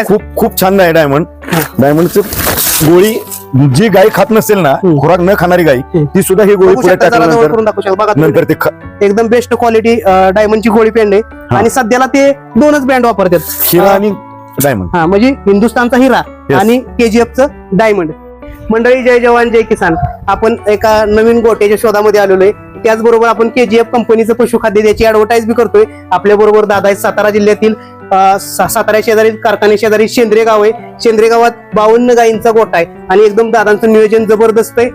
खूप खूप छान आहे डायमंड. डायमंडचं गोळी जी गाय खात नसेल ना, खुराक न खाणारी गाय, ती सुद्धा ही गोळी पुढे नंतर ते एकदम बेस्ट क्वालिटी डायमंडची गोळी पेंड आहे. आणि सध्याला ते दोनच ब्रँड वापरतात, हिरा आणि डायमंड. हा, म्हणजे हिंदुस्थानचा हिरा आणि KGFचं डायमंड. मंडळी, जय जवान जय किसान. आपण एका नवीन गोट्याच्या शोधामध्ये आलेलो आहे. त्याचबरोबर आपण KGF कंपनीचं पशुखाद्य त्याची ऍडव्हर्टाईज बी करतोय. आपल्या बरोबर दादा आहेत सातारा जिल्ह्यातील, सातारा शेजारी कारखाने शेजारी शेंद्रे गाव आहे. शेंद्रे गावात 52 गायींचा गोठा आहे आणि एकदम दादांचं नियोजन जबरदस्त आहे.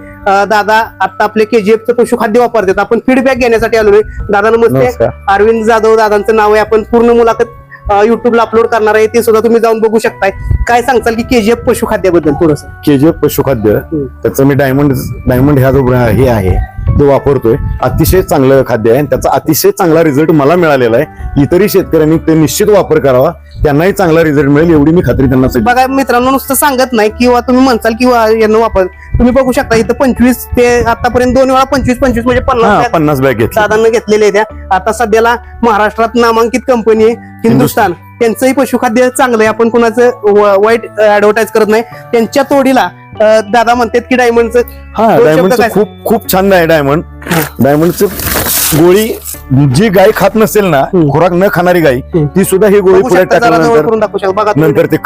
दादा आता आपले KGFचं पशुखाद्य वापरतात. आपण फीडबॅक घेण्यासाठी आलोय. दादा नमस्ते. अरविंद जाधव दादांचं नाव आहे. आपण पूर्ण मुलाखत युट्यूबला अपलोड करणार आहे, ते सुद्धा तुम्ही जाऊन बघू शकताय. काय सांगताल की KGF पशुखाद्याबद्दल थोडस? KGF पशुखाद्य त्याचं मी डायमंड ह्या जो हे आहे तो वापरतोय. अतिशय चांगलं खाद्य आहे आणि त्याचा अतिशय चांगला रिझल्ट मला मिळालेला आहे. इतरही शेतकऱ्यांनी ते निश्चित वापर करावा, त्यांनाही चांगला रिझल्ट मिळेल एवढी मी खात्री त्यांना. बघा मित्रांनो, नुसतं सांगत नाही किंवा तुम्ही म्हणसाल किंवा यांना वापर. तुम्ही बघू शकता इथं 25 ते आतापर्यंत 2 वेळा 25 म्हणजे 50 बॅग घेतल्या दादांना घेतलेले त्या. आता सध्याला महाराष्ट्रात नामांकित कंपनी आहे हिंदुस्थान, त्यांचंही पशुखाद्य चांगलं आहे. आपण कुणाचं वाईट ऍडव्हर्टाईज करत नाही. त्यांच्या तोडीला दादा म्हणतात की डायमंडचं डायमंडचं खूप छान आहे. डायमंडचं गोळी जी गाय खात नसेल ना, खुराक न खाणारी गाय, ती सुद्धा ही गोळी पुढे नंतर ते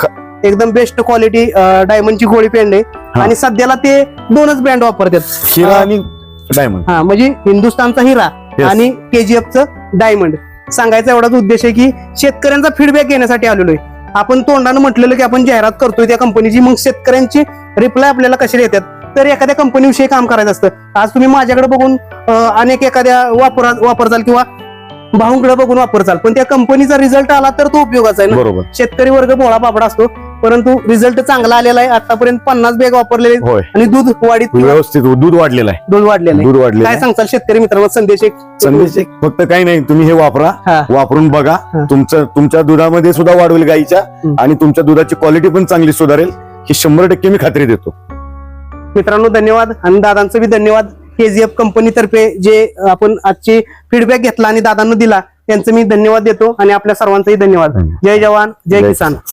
एकदम बेस्ट क्वालिटी डायमंडची गोळी पेंड आहे. आणि सध्याला ते दोनच ब्रँड वापरतात, हिरा आणि डायमंड. हा, म्हणजे हिंदुस्थानचा हिरा आणि KGFचं डायमंड. सांगायचा एवढाच उद्देश आहे की शेतकऱ्यांचा फीडबॅक घेण्यासाठी आलेलो आहे. आपण तोंडानं म्हटलेलं की आपण जाहिरात करतोय त्या कंपनीची, मग शेतकऱ्यांची रिप्लाय आपल्याला कशी देतात. तर एखाद्या कंपनीविषयी काम करायचं असतं. आज तुम्ही माझ्याकडे बघून अनेक एखाद्या वापरचाल किंवा भाऊंकडे बघून वापरचाल, पण त्या कंपनीचा रिझल्ट आला तर तो उपयोगाचा आहे ना. बरोबर. शेतकरी वर्ग भोळा बाबडा असतो, परंतु रिझल्ट चांगला आलेला आहे. आतापर्यंत 50 बॅग वापरलेले आणि दूध वाढीत व्यवस्थित दूध वाढलेलं आहे. काय सांगताल शेतकरी मित्रांनो? संदेश फक्त काही नाही, तुम्ही हे वापरा, वापरून बघा. तुमच्या दुधामध्ये सुद्धा वाढवेल गाईच्या आणि तुमच्या दुधाची क्वालिटी पण चांगली सुधारेल, ही 100% मी खात्री देतो. मित्रांनो, धन्यवाद. आणि दादांचं बी धन्यवाद. KGF कंपनीतर्फे जे आपण आजची फीडबॅक घेतला आणि दादांना दिला, त्यांचं मी धन्यवाद देतो आणि आपल्या सर्वांचाही धन्यवाद. जय जवान जय किसान.